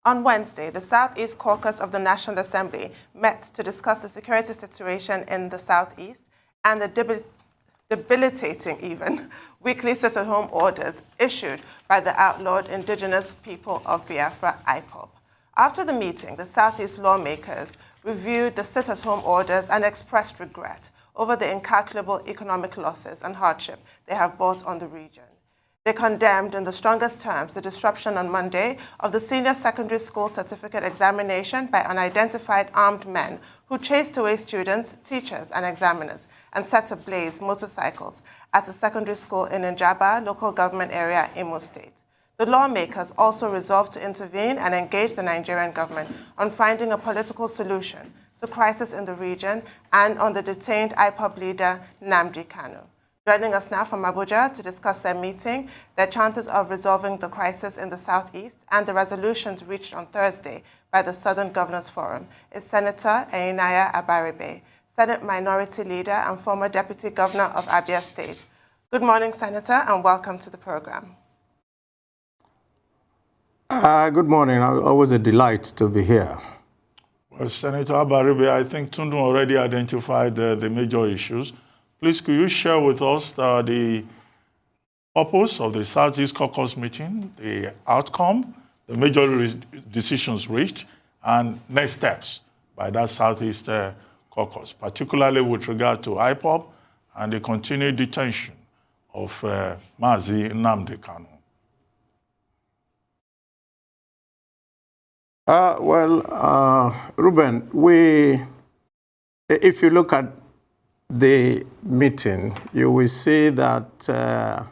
On Wednesday, the Southeast Caucus of the National Assembly met to discuss the security situation in the Southeast and the debilitating even weekly sit-at-home orders issued by the outlawed Indigenous People of Biafra, IPOB. After the meeting, the Southeast lawmakers reviewed the sit-at-home orders and expressed regret over the incalculable economic losses and hardship they have brought on the region. They condemned in the strongest terms the disruption on Monday of the senior secondary school certificate examination by unidentified armed men who chased away students, teachers, and examiners and set ablaze motorcycles at a secondary school in Njaba Local Government Area, Imo State. The lawmakers also resolved to intervene and engage the Nigerian government on finding a political solution to crisis in the region and on the detained IPOB leader, Nnamdi Kanu. Joining us now from Abuja to discuss their meeting, their chances of resolving the crisis in the Southeast, and the resolutions reached on Thursday by the Southern Governors Forum is Senator Enyinnaya Abaribe, Senate Minority Leader and former Deputy Governor of Abia State. Good morning, Senator, and welcome to the program. Good morning. Always a delight to be here. Well, Senator Abaribe, I think Tundu already identified the major issues. Please, could you share with us the purpose of the Southeast Caucus meeting, the outcome, the major decisions reached, and next steps by that Southeast Caucus, particularly with regard to IPOB and the continued detention of Mazi Nnamdi Kanu? Ruben, if you look at the meeting, you will see that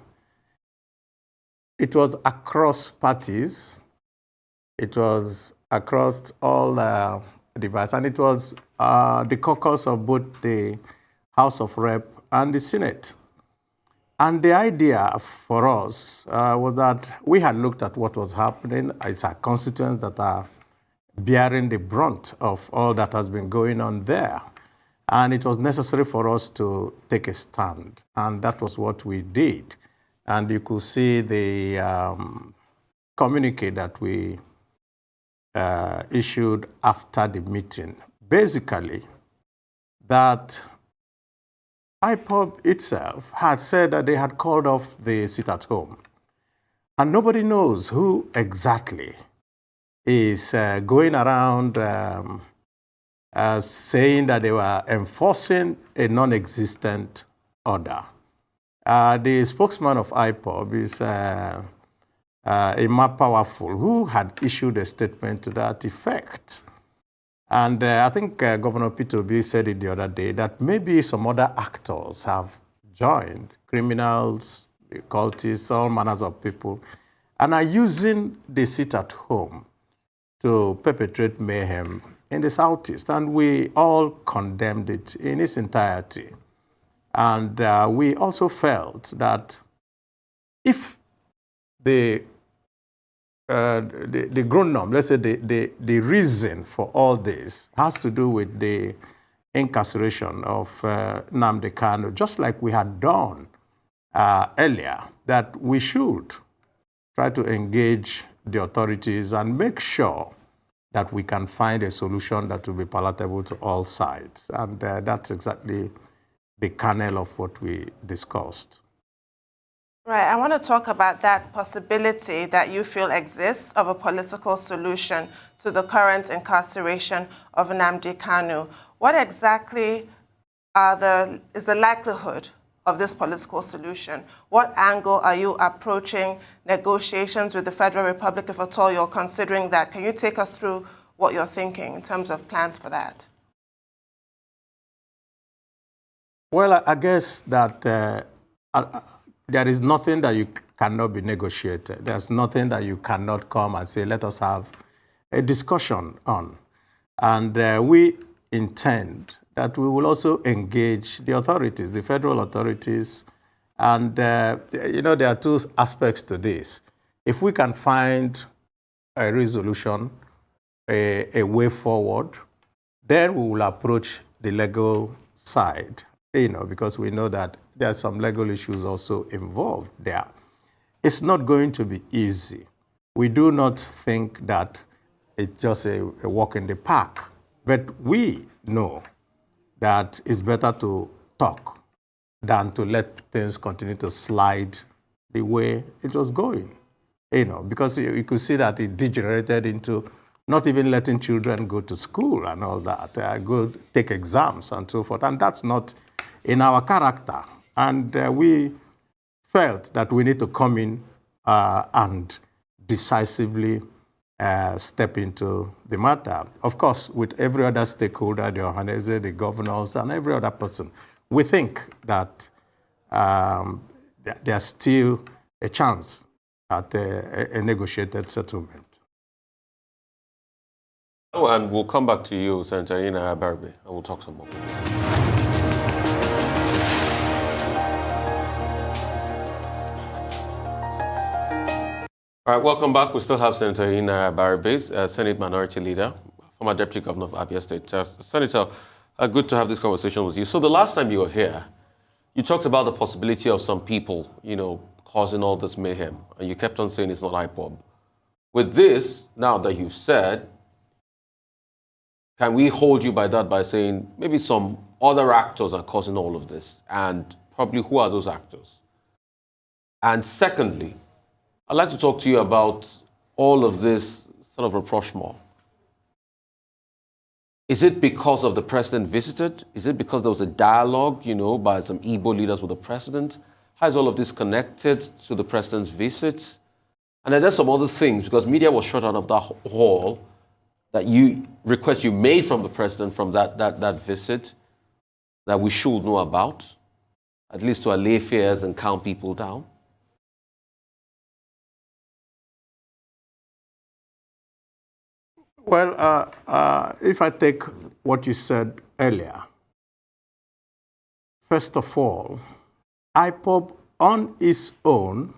it was across parties, it was across all divides, and it was the caucus of both the House of Rep and the Senate. And the idea for us was that we had looked at what was happening. It's our constituents that are bearing the brunt of all that has been going on there. And it was necessary for us to take a stand. And that was what we did. And you could see the communique that we issued after the meeting. Basically, that IPOB itself had said that they had called off the sit-at-home. And nobody knows who exactly is going around saying that they were enforcing a non-existent order. The spokesman of IPOB is Imo Powerful, who had issued a statement to that effect. And I think Governor Peter Obi said it the other day that maybe some other actors have joined, criminals, cultists, all manners of people, and are using the sit-at-home to perpetrate mayhem in the Southeast. And we all condemned it in its entirety. And we also felt that if the grown-up, let's say the reason for all this has to do with the incarceration of Nnamdi Kanu, just like we had done earlier, that we should try to engage the authorities and make sure that we can find a solution that will be palatable to all sides. And that's exactly the kernel of what we discussed. Right, I want to talk about that possibility that you feel exists of a political solution to the current incarceration of Nnamdi Kanu. What exactly is the likelihood of this political solution? What angle are you approaching negotiations with the Federal Republic, if at all you're considering that? Can you take us through what you're thinking in terms of plans for that? Well, I guess that there is nothing that you cannot be negotiated. There's nothing that you cannot come and say, let us have a discussion on. And we intend that we will also engage the authorities, the federal authorities. And, there are two aspects to this. If we can find a resolution, a way forward, then we will approach the legal side, because we know that there are some legal issues also involved there. It's not going to be easy. We do not think that it's just a walk in the park. But we know that it's better to talk than to let things continue to slide the way it was going. Because you could see that it degenerated into not even letting children go to school and all that, go take exams and so forth. And that's not in our character. And we felt that we need to come in and decisively step into the matter. Of course, with every other stakeholder, the Ohanese, the governors, and every other person, we think that there's still a chance at a negotiated settlement. Oh, and we'll come back to you, Senator Enyinnaya Abaribe, and we'll talk some more. All right, welcome back. We still have Senator Enyinnaya Abaribe, Senate Minority Leader, former Deputy Governor of Abia State. Senator, good to have this conversation with you. So the last time you were here, you talked about the possibility of some people, causing all this mayhem, and you kept on saying it's not IPOB. With this, now that you've said, can we hold you by that by saying maybe some other actors are causing all of this? And probably who are those actors? And secondly, I'd like to talk to you about all of this sort of rapprochement. Is it because of the president visited? Is it because there was a dialogue, by some Igbo leaders with the president? How is all of this connected to the president's visit? And then there's some other things, because media was shut out of that hall, that request you made from the president from that visit that we should know about, at least to allay fears and calm people down? Well, if I take what you said earlier, first of all, IPOB on its own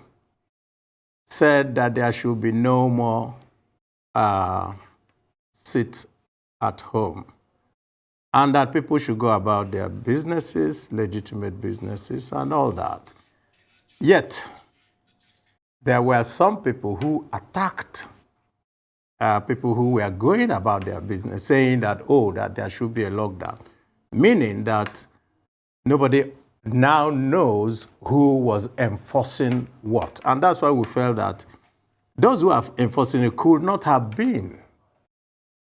said that there should be no more sit at home, and that people should go about their businesses, legitimate businesses, and all that. Yet, there were some people who attacked people who were going about their business, saying that, that there should be a lockdown, meaning that nobody now knows who was enforcing what. And that's why we felt that those who are enforcing it could not have been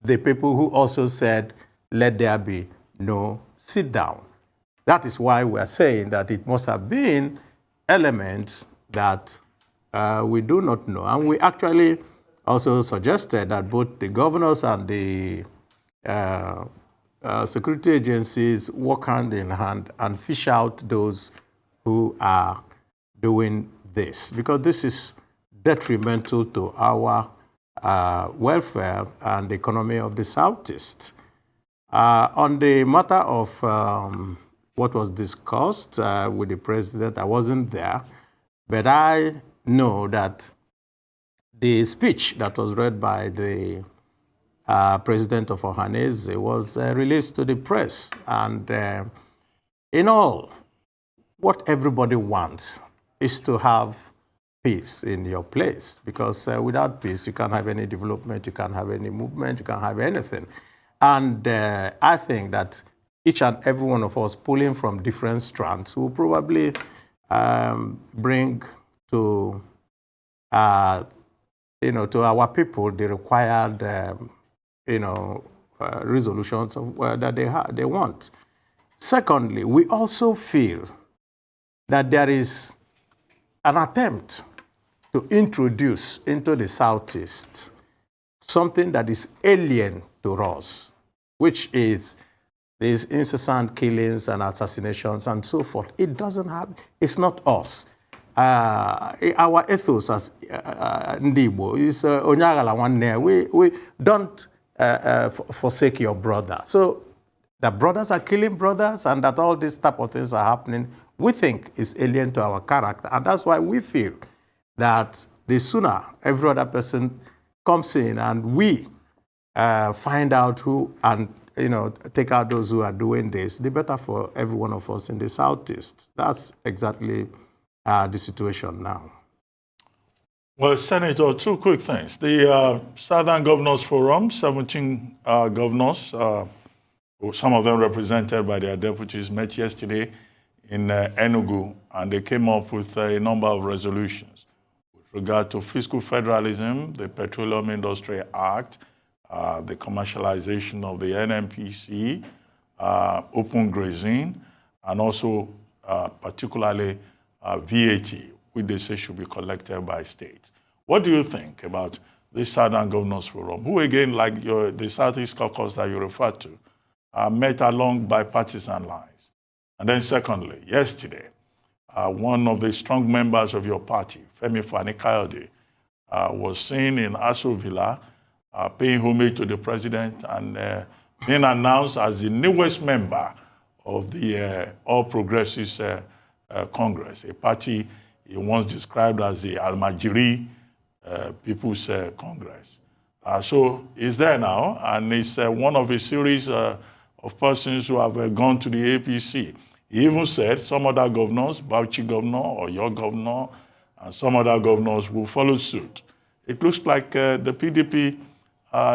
the people who also said, let there be no sit down. That is why we are saying that it must have been elements that we do not know. And we actually also suggested that both the governors and the security agencies work hand in hand and fish out those who are doing this, because this is detrimental to our welfare and the economy of the Southeast. On the matter of what was discussed with the president, I wasn't there, but I know that the speech that was read by the president of Ohanese was released to the press. And in all, what everybody wants is to have peace in your place, because without peace, you can't have any development, you can't have any movement, you can't have anything. And I think that each and every one of us pulling from different strands will probably bring to to our people the required resolutions of, that they want. Secondly, we also feel that there is an attempt to introduce into the Southeast something that is alien to us, which is these incessant killings and assassinations and so forth. It doesn't have, it's not us. Our ethos as Igbo is Onyagala one. We don't forsake your brother. So the brothers are killing brothers, and that all these type of things are happening, we think is alien to our character. And that's why we feel that the sooner every other person comes in and we find out who and take out those who are doing this, the better for every one of us in the Southeast. That's exactly the situation now. Well, Senator, two quick things. The Southern Governors Forum, 17 governors, some of them represented by their deputies, met yesterday in Enugu, and they came up with a number of resolutions with regard to fiscal federalism, the Petroleum Industry Act, the commercialization of the NNPC, open grazing, and also particularly VAT, which they say should be collected by states. What do you think about this Southern Governors Forum, who again, like the Southeast Caucus that you referred to, met along bipartisan lines? And then secondly, yesterday, one of the strong members of your party, Femi Fani-Kayode, was seen in Aso Villa paying homage to the president and being announced as the newest member of the All Progressives Congress, a party he once described as the Almajiri People's Congress. So he's there now, and he's one of a series of persons who have gone to the APC. He even said some other governors, Bauchi governor or your governor, and some other governors will follow suit. It looks like the PDP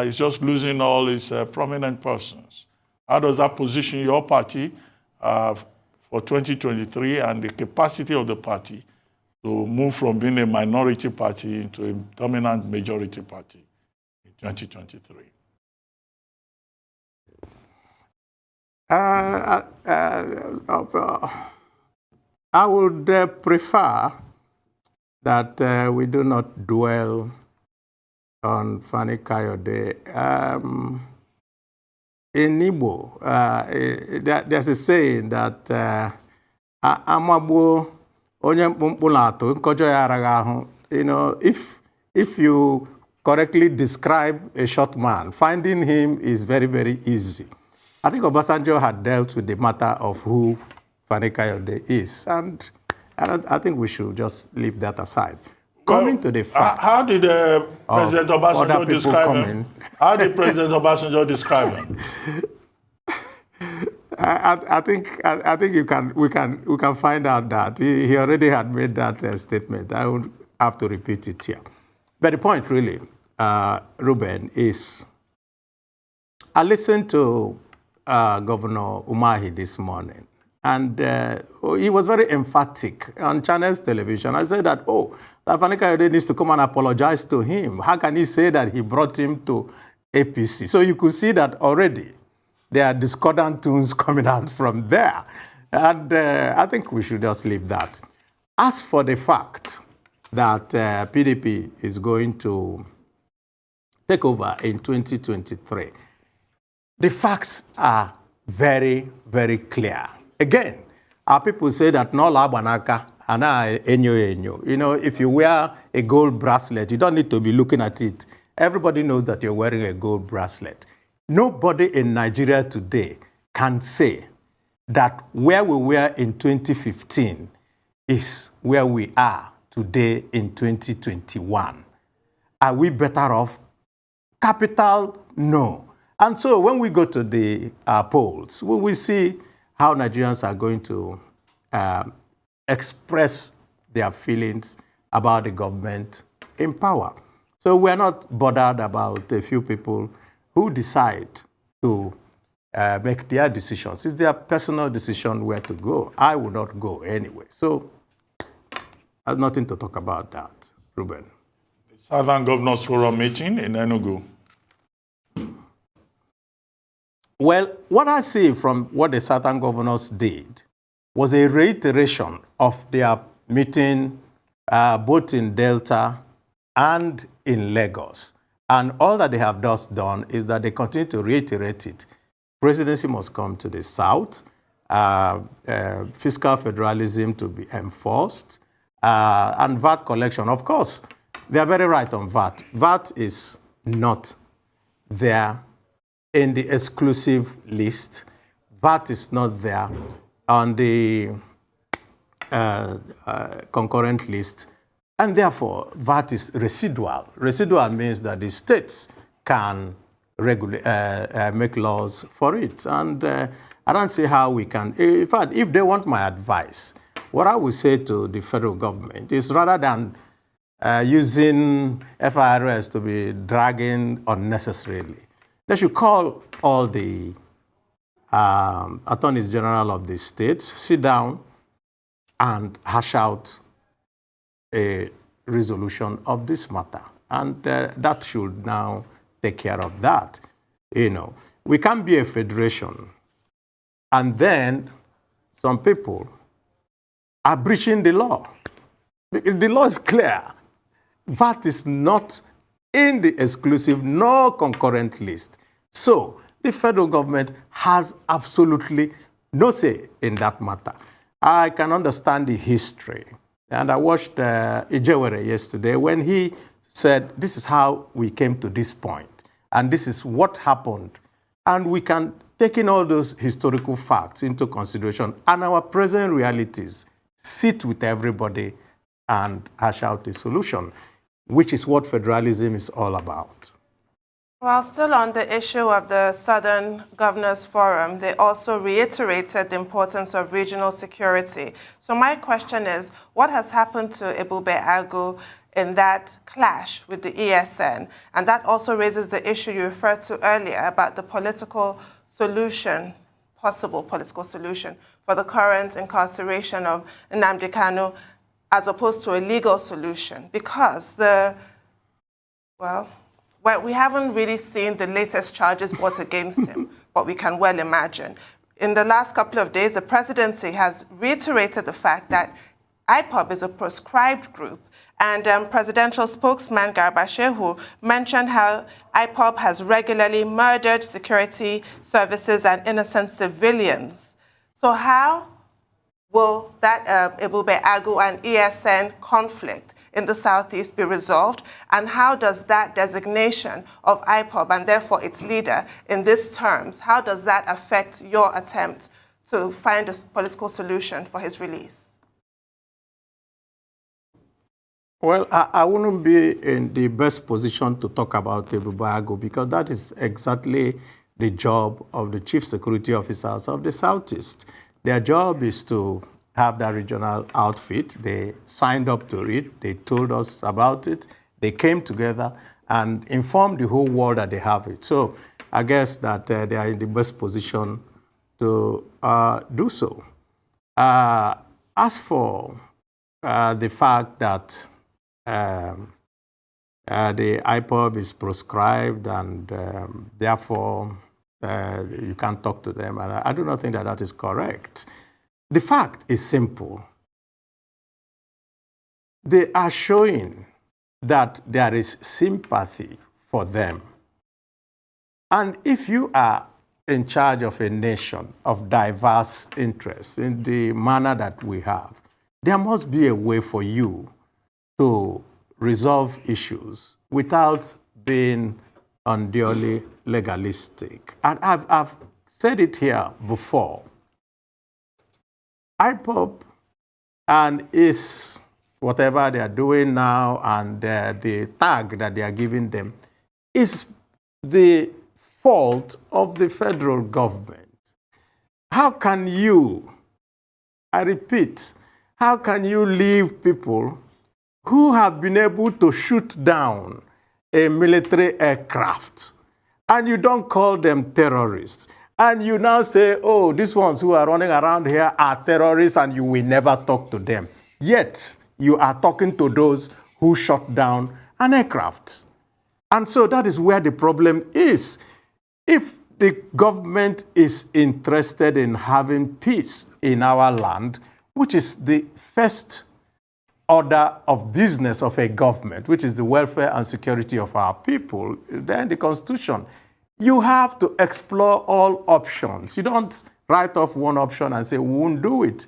is just losing all its prominent persons. How does that position your party for 2023 and the capacity of the party to move from being a minority party into a dominant majority party in 2023? I would prefer that we do not dwell on Fani-Kayode. In Igbo, there's a saying that Amabo onye mkpulato nkojo ya aragahu. You know, if you correctly describe a short man, finding him is very, very easy. I think Obasanjo had dealt with the matter of who Fani-Kayode is, and I think we should just leave that aside. Coming to the fact, how did President Obasanjo describe him? How did President Obasanjo describe him? I think we can find out that he already had made that statement. I won't have to repeat it here. But the point really, Ruben, is I listened to Governor Umahi this morning, and he was very emphatic on Channels Television. I said that, Fani-Kayode needs to come and apologize to him. How can he say that he brought him to APC? So you could see that already there are discordant tunes coming out from there. And I think we should just leave that. As for the fact that PDP is going to take over in 2023, the facts are very, very clear. Again, our people say that no labanaka and enyo. You know, if you wear a gold bracelet, you don't need to be looking at it. Everybody knows that you're wearing a gold bracelet. Nobody in Nigeria today can say that where we were in 2015 is where we are today in 2021. Are we better off? Capital, no. And so when we go to the polls, we will see how Nigerians are going to express their feelings about the government in power. So we're not bothered about a few people who decide to make their decisions. It's their personal decision where to go. I will not go anyway. So I have nothing to talk about that, Ruben. The Southern Governors Forum meeting in Enugu. Well, what I see from what the Southern governors did was a reiteration of their meeting both in Delta and in Lagos. And all that they have just done is that they continue to reiterate it. Presidency must come to the South, fiscal federalism to be enforced, and VAT collection. Of course, they are very right on VAT. VAT is not there in the exclusive list. VAT is not there on the concurrent list. And therefore, VAT is residual. Residual means that the states can make laws for it. And I don't see how we can. In fact, if they want my advice, what I would say to the federal government is rather than using FIRS to be dragging unnecessarily. They should call all the attorneys general of the states, sit down and hash out a resolution of this matter. And that should now take care of that. You know, we can't be a federation. And then some people are breaching the law. The law is clear. VAT is not in the exclusive nor concurrent list. So the federal government has absolutely no say in that matter. I can understand the history. And I watched Ijewere yesterday when he said, this is how we came to this point, and this is what happened. And we can take in all those historical facts into consideration and our present realities, sit with everybody and hash out a solution, which is what federalism is all about. While still on the issue of the Southern Governors Forum, they also reiterated the importance of regional security. So my question is, what has happened to Ebube Agu in that clash with the ESN? And that also raises the issue you referred to earlier about the political solution, possible political solution for the current incarceration of Nnamdi Kanu, as opposed to a legal solution, because we haven't really seen the latest charges brought against him, but we can well imagine. In the last couple of days, the presidency has reiterated the fact that IPOB is a proscribed group, and presidential spokesman Garba Shehu mentioned how IPOB has regularly murdered security services and innocent civilians. So how will that Ebube Agu and ESN conflict in the Southeast be resolved? And how does that designation of IPOB, and therefore its leader, in these terms, how does that affect your attempt to find a political solution for his release? Well, I wouldn't be in the best position to talk about Ebube Agu because that is exactly the job of the chief security officers of the Southeast. Their job is to have that regional outfit. They signed up to it. They told us about it. They came together and informed the whole world that they have it. So I guess that they are in the best position to do so. As for the fact that the IPOB is proscribed and therefore you can't talk to them, and I do not think that that is correct. The fact is simple. They are showing that there is sympathy for them. And if you are in charge of a nation of diverse interests in the manner that we have, there must be a way for you to resolve issues without being unduly legalistic. And I've said it here before. IPOB and is whatever they are doing now and the tag that they are giving them is the fault of the federal government. How can you, I repeat, how can you leave people who have been able to shoot down a military aircraft and you don't call them terrorists? And you now say, oh, these ones who are running around here are terrorists and you will never talk to them. Yet, you are talking to those who shot down an aircraft. And so that is where the problem is. If the government is interested in having peace in our land, which is the first order of business of a government, which is the welfare and security of our people, then the Constitution, you have to explore all options. You don't write off one option and say, we won't do it.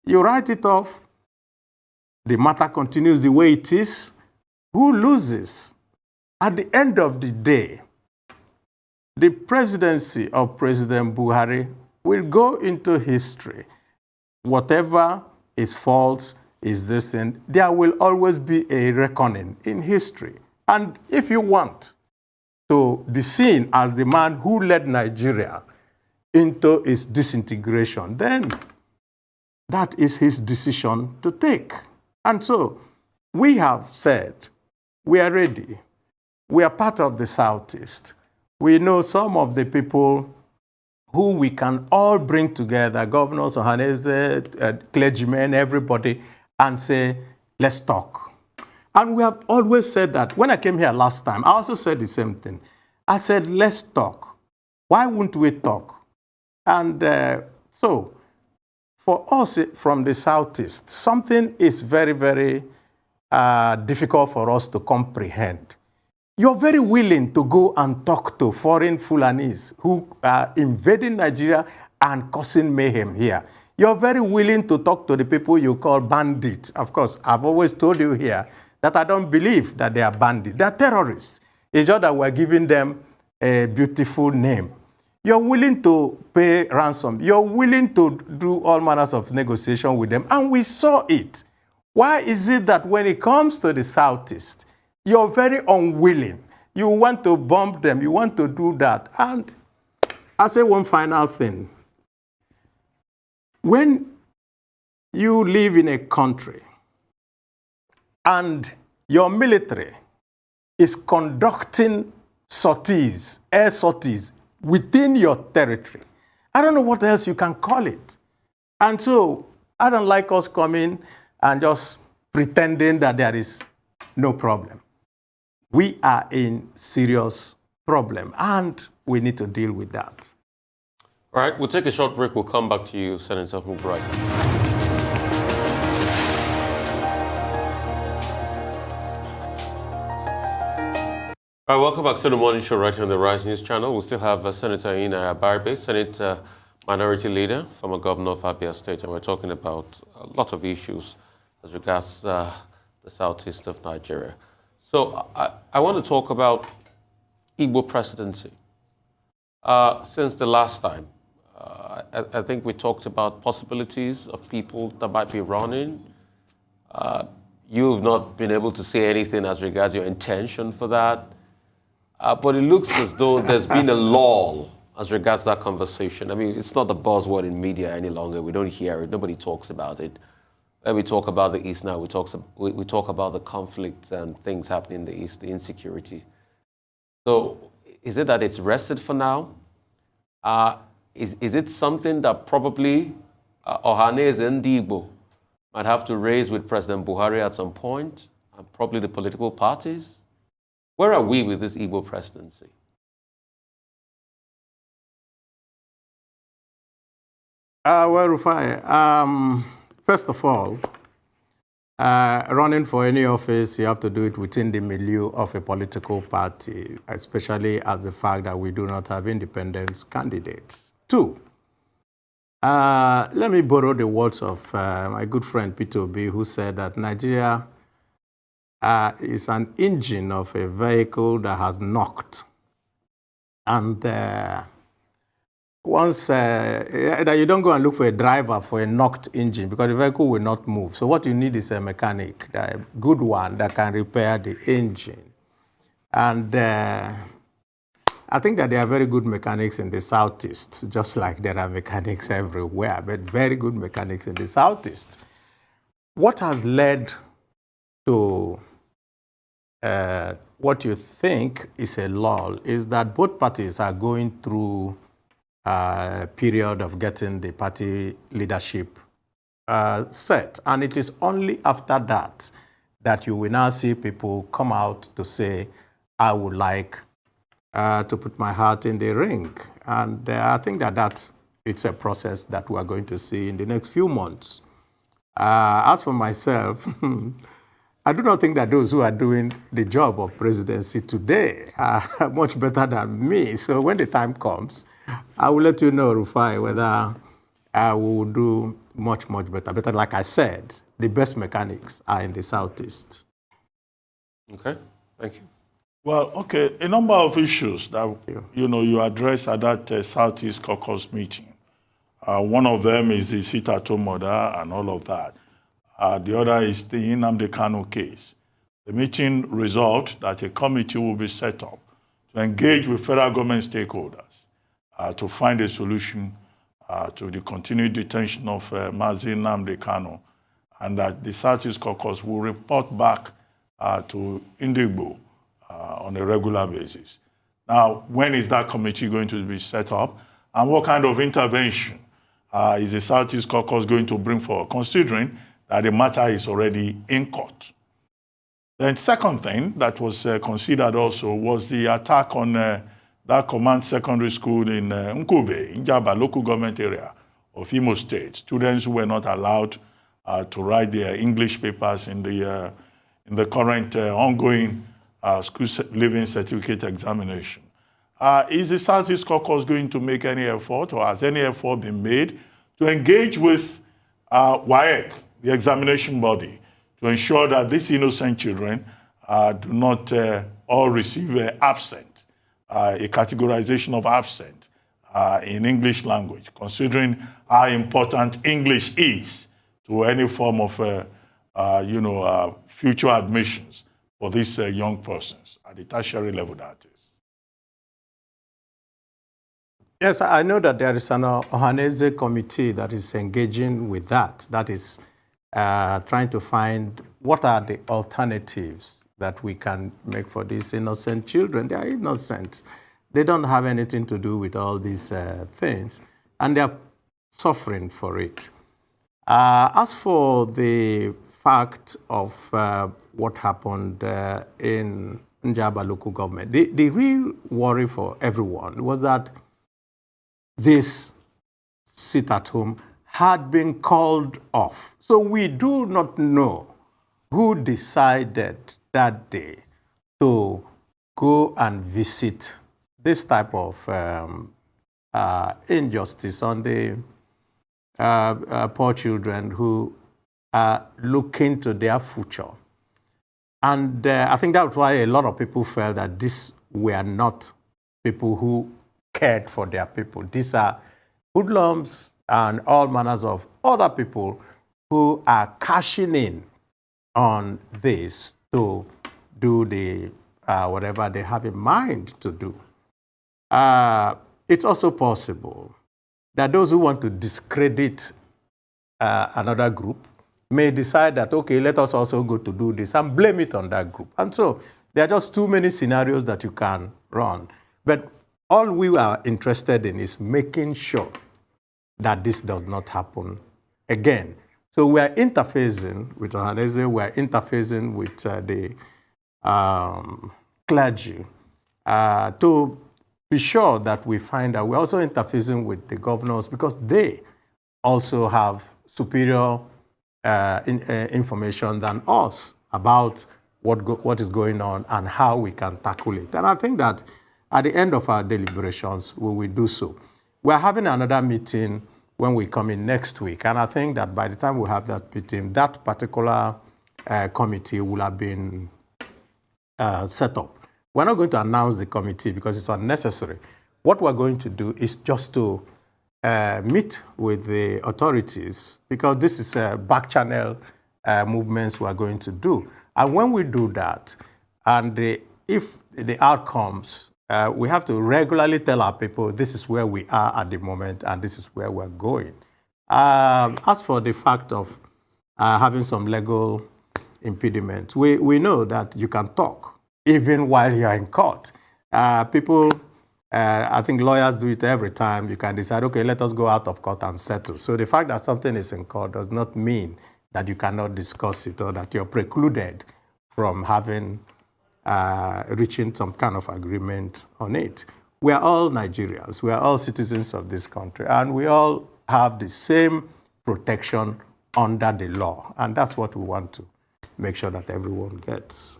You write it off, the matter continues the way it is. Who loses? At the end of the day, the presidency of President Buhari will go into history. Whatever is false is this thing, there will always be a reckoning in history. And if you want to be seen as the man who led Nigeria into its disintegration, then that is his decision to take. And so we have said we are ready. We are part of the Southeast. We know some of the people who we can all bring together, governors, Ohanese, clergymen, everybody, and say, let's talk. And we have always said that. When I came here last time, I also said the same thing. I said, let's talk. Why wouldn't we talk? And so, for us from the Southeast, something is very, very difficult for us to comprehend. You're very willing to go and talk to foreign Fulanis who are invading Nigeria and causing mayhem here. You're very willing to talk to the people you call bandits. Of course, I've always told you here that I don't believe that they are bandits. They are terrorists. It's just that we're giving them a beautiful name. You're willing to pay ransom. You're willing to do all manners of negotiation with them, and we saw it. Why is it that when it comes to the Southeast, you're very unwilling? You want to bomb them. You want to do that. And I'll say one final thing. When you live in a country and your military is conducting sorties, air sorties, within your territory, I don't know what else you can call it. And so I don't like us coming and just pretending that there is no problem. We are in serious problem, and we need to deal with that. All right, we'll take a short break. We'll come back to you, Senator Mubarak. All right, welcome back to the morning show right here on the Rise News channel. We still have Senator Enyinnaya Abaribe, Senate Minority Leader, former Governor of Abia State, and we're talking about a lot of issues as regards the southeast of Nigeria. So I want to talk about Igbo presidency. Since the last time, I think we talked about possibilities of people that might be running. You've not been able to say anything as regards your intention for that. But it looks as though there's been a lull as regards that conversation. I mean, it's not the buzzword in media any longer. We don't hear it. Nobody talks about it. When we talk about the East now, we talk about the conflicts and things happening in the East, the insecurity. So is it that it's rested for now? Is it something that probably Ohanese and Igbo might have to raise with President Buhari at some point, and probably the political parties? Where are we with this Igbo presidency? Well, Rufai, first of all, running for any office, you have to do it within the milieu of a political party, especially as the fact that we do not have independent candidates. Two, let me borrow the words of my good friend IPOB, who said that Nigeria is an engine of a vehicle that has knocked. And once that you don't go and look for a driver for a knocked engine, because the vehicle will not move. So what you need is a mechanic, a good one that can repair the engine. And I think that there are very good mechanics in the Southeast, just like there are mechanics everywhere, but very good mechanics in the Southeast. What has led to what you think is a lull is that both parties are going through a period of getting the party leadership set. And it is only after that that you will now see people come out to say, I would like to put my heart in the ring. And I think that it's a process that we are going to see in the next few months. As for myself, I do not think that those who are doing the job of presidency today are much better than me. So when the time comes, I will let you know, Rufai, whether I will do much, much better. But like I said, the best mechanics are in the Southeast. Okay, thank you. Well, okay, a number of issues that you addressed at that Southeast Caucus meeting. One of them is the sit-at-home order and all of that. The other is the Nnamdi Kanu case. The meeting resolved that a committee will be set up to engage with federal government stakeholders to find a solution to the continued detention of Mazi Nnamdi Kanu and that the Southeast Caucus will report back to Igbo on a regular basis. Now, when is that committee going to be set up, and what kind of intervention is the Southeast Caucus going to bring forward, considering that the matter is already in court? The second thing that was considered also was the attack on that command secondary school in Njaba Local Government Area of Imo State. Students who were not allowed to write their English papers in the current ongoing school living certificate examination. Is the Southeast Caucus going to make any effort, or has any effort been made to engage with WAEC, the examination body, to ensure that these innocent children do not all receive absent, a categorization of absent in English language, considering how important English is to any form of future admissions for these young persons at the tertiary level, that is. Yes, I know that there is an Ohaneze committee that is engaging with that. That is trying to find what are the alternatives that we can make for these innocent children. They are innocent. They don't have anything to do with all these things, and they are suffering for it. As for the fact of what happened in Njaba local government, the real worry for everyone was that this sit-at-home had been called off. So we do not know who decided that day to go and visit this type of injustice on the poor children who are looking to their future. And I think that's why a lot of people felt that these were not people who cared for their people. These are hoodlums and all manners of other people who are cashing in on this to do the whatever they have in mind to do. It's also possible that those who want to discredit another group may decide that, okay, let us also go to do this and blame it on that group. And so there are just too many scenarios that you can run. But all we are interested in is making sure that this does not happen again. So we are interfacing with Ohaneze, we are interfacing with the clergy to be sure that we find out. We're also interfacing with the governors because they also have superior information than us about what is going on and how we can tackle it. And I think that at the end of our deliberations, we will do so. We're having another meeting when we come in next week, and I think that by the time we have that meeting, that particular committee will have been set up. We're not going to announce the committee because it's unnecessary. What we're going to do is just to meet with the authorities, because this is a back channel movements we're going to do. And when we do that, and if the outcomes, we have to regularly tell our people this is where we are at the moment and this is where we're going. As for the fact of having some legal impediment, we know that you can talk even while you're in court. People, I think lawyers do it every time. You can decide, okay, let us go out of court and settle. So the fact that something is in court does not mean that you cannot discuss it or that you're precluded from having reaching some kind of agreement on it. We are all Nigerians. We are all citizens of this country, and we all have the same protection under the law, and that's what we want to make sure that everyone gets.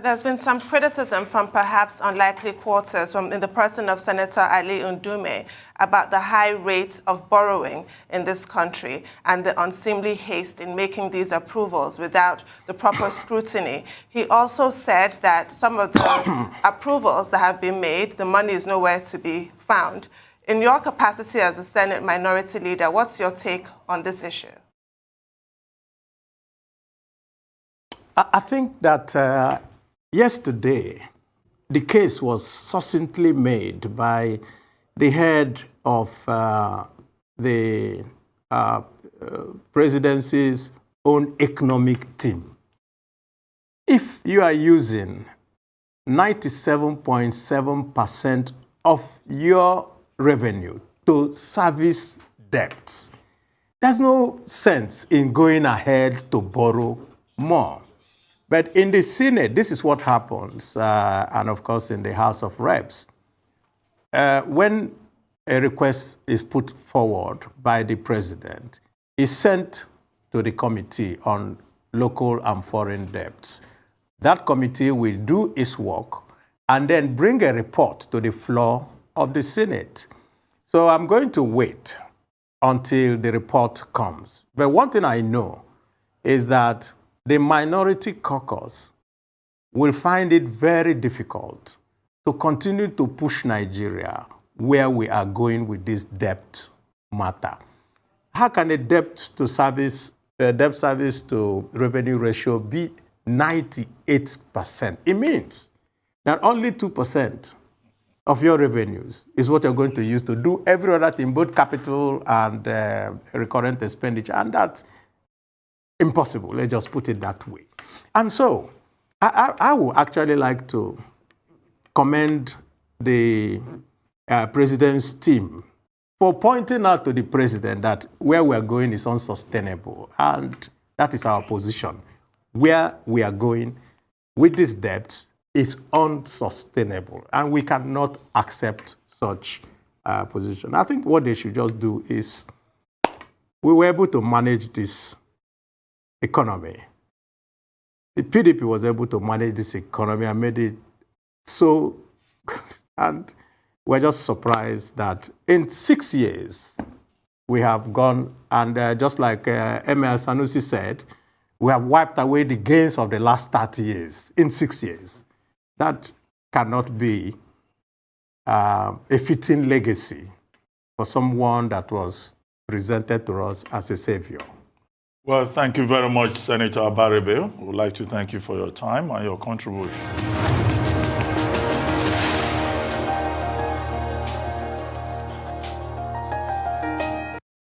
There's been some criticism from perhaps unlikely quarters in the person of Senator Ali Ndume about the high rate of borrowing in this country and the unseemly haste in making these approvals without the proper scrutiny. He also said that some of the approvals that have been made, the money is nowhere to be found. In your capacity as a Senate Minority Leader, what's your take on this issue? I think that yesterday, the case was succinctly made by the head of the presidency's own economic team. If you are using 97.7% of your revenue to service debts, there's no sense in going ahead to borrow more. But in the Senate, this is what happens, and of course in the House of Reps. When a request is put forward by the president, it's sent to the Committee on Local and Foreign Debts. That committee will do its work and then bring a report to the floor of the Senate. So I'm going to wait until the report comes. But one thing I know is that the minority caucus will find it very difficult to continue to push Nigeria where we are going with this debt matter. How can a debt service to revenue ratio be 98%? It means that only 2% of your revenues is what you're going to use to do every other thing, both capital and recurrent expenditure, and that's impossible. Let's just put it that way. And so I would actually like to commend the president's team for pointing out to the president that where we are going is unsustainable. And that is our position. Where we are going with this debt is unsustainable. And we cannot accept such position. I think what they should just do is, we were able to manage this economy. The PDP was able to manage this economy and made it so, and we're just surprised that in 6 years, we have gone, and just like Emir Sanusi said, we have wiped away the gains of the last 30 years in 6 years. That cannot be a fitting legacy for someone that was presented to us as a savior. Well, thank you very much, Senator Abaribe. We would like to thank you for your time and your contribution.